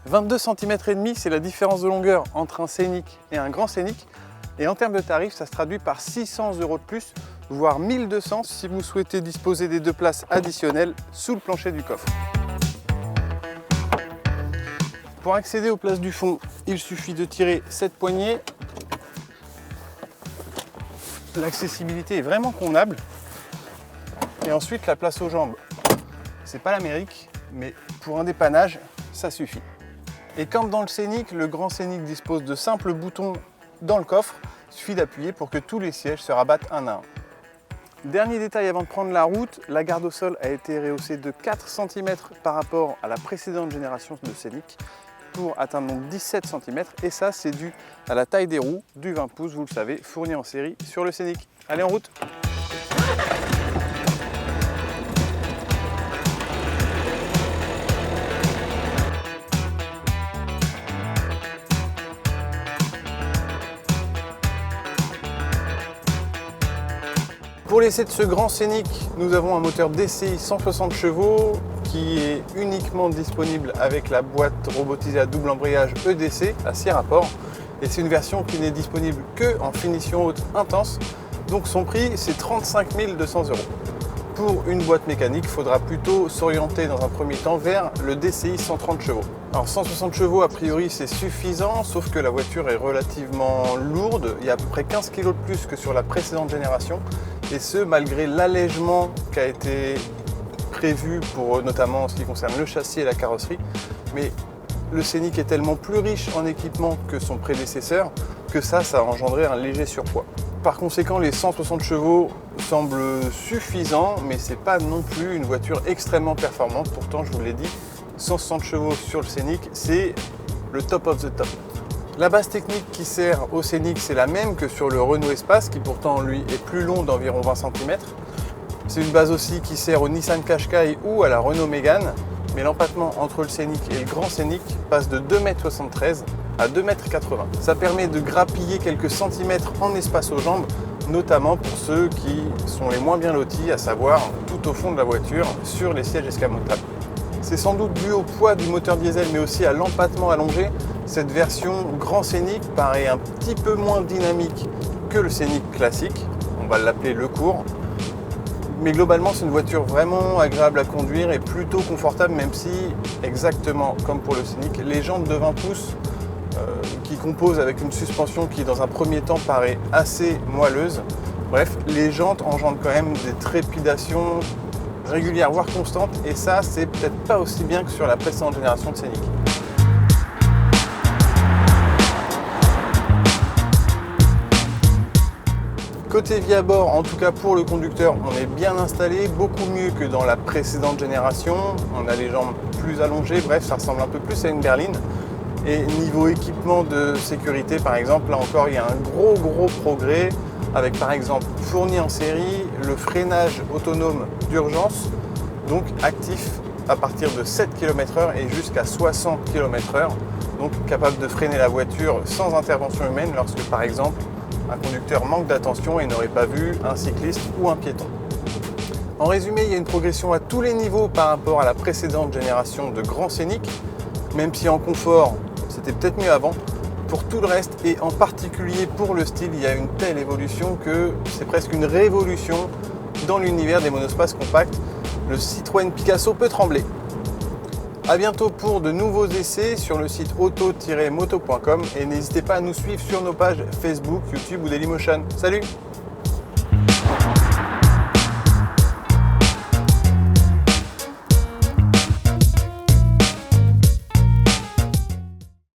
22 cm et demi, c'est la différence de longueur entre un Scénic et un grand Scénic. Et en termes de tarifs, ça se traduit par 600 € de plus, voire 1200 si vous souhaitez disposer des 2 places additionnelles sous le plancher du coffre. Pour accéder aux places du fond, il suffit de tirer cette poignée. L'accessibilité est vraiment convenable. Et ensuite, la place aux jambes. C'est pas l'Amérique, mais pour un dépannage, ça suffit. Et comme dans le Scénic, le grand Scénic dispose de simples boutons dans le coffre. Il suffit d'appuyer pour que tous les sièges se rabattent un à un. Dernier détail avant de prendre la route, la garde au sol a été rehaussée de 4 cm par rapport à la précédente génération de Scénic pour atteindre donc 17 cm. Et ça, c'est dû à la taille des roues du 20 pouces, vous le savez, fourni en série sur le Scénic. Allez, en route! Pour l'essai de ce grand Scénic, nous avons un moteur DCI 160 chevaux qui est uniquement disponible avec la boîte robotisée à double embrayage EDC à 6 rapports. Et c'est une version qui n'est disponible que en finition haute intense. Donc son prix, c'est 35 200 €. Pour une boîte mécanique, il faudra plutôt s'orienter dans un premier temps vers le DCI 130 chevaux. Alors 160 chevaux, a priori, c'est suffisant, sauf que la voiture est relativement lourde. Il y a à peu près 15 kg de plus que sur la précédente génération. Et ce, malgré l'allègement qui a été prévu pour notamment en ce qui concerne le châssis et la carrosserie. Mais le Scénic est tellement plus riche en équipement que son prédécesseur que ça a engendré un léger surpoids. Par conséquent, les 160 chevaux semblent suffisants, mais ce n'est pas non plus une voiture extrêmement performante. Pourtant, je vous l'ai dit, 160 chevaux sur le Scénic, c'est le top of the top. La base technique qui sert au Scénic, c'est la même que sur le Renault Espace, qui pourtant lui est plus long d'environ 20 cm. C'est une base aussi qui sert au Nissan Qashqai ou à la Renault Mégane, mais l'empattement entre le Scénic et le grand Scénic passe de 2,73 m à 2,80 m. Ça permet de grappiller quelques centimètres en espace aux jambes, notamment pour ceux qui sont les moins bien lotis, à savoir tout au fond de la voiture sur les sièges escamotables. C'est sans doute dû au poids du moteur diesel, mais aussi à l'empattement allongé. Cette version grand Scénic paraît un petit peu moins dynamique que le Scénic classique, on va l'appeler le court. Mais globalement, c'est une voiture vraiment agréable à conduire et plutôt confortable, même si, exactement comme pour le Scénic, les jantes de 20 pouces qui composent avec une suspension qui, dans un premier temps, paraît assez moelleuse. Bref, les jantes engendrent quand même des trépidations régulières, voire constantes, et ça, c'est peut-être pas aussi bien que sur la précédente génération de Scénic. Côté vie à bord, en tout cas pour le conducteur, on est bien installé, beaucoup mieux que dans la précédente génération. On a les jambes plus allongées, bref, ça ressemble un peu plus à une berline. Et niveau équipement de sécurité, par exemple, là encore, il y a un gros progrès avec, par exemple, fourni en série le freinage autonome d'urgence, donc actif à partir de 7 km/h et jusqu'à 60 km/h, donc capable de freiner la voiture sans intervention humaine lorsque, par exemple, un conducteur manque d'attention et n'aurait pas vu un cycliste ou un piéton. En résumé, il y a une progression à tous les niveaux par rapport à la précédente génération de grands Scénic, même si en confort, c'était peut-être mieux avant. Pour tout le reste, et en particulier pour le style, il y a une telle évolution que c'est presque une révolution dans l'univers des monospaces compacts. Le Citroën Picasso peut trembler. A bientôt pour de nouveaux essais sur le site auto-moto.com et n'hésitez pas à nous suivre sur nos pages Facebook, YouTube ou Dailymotion. Salut!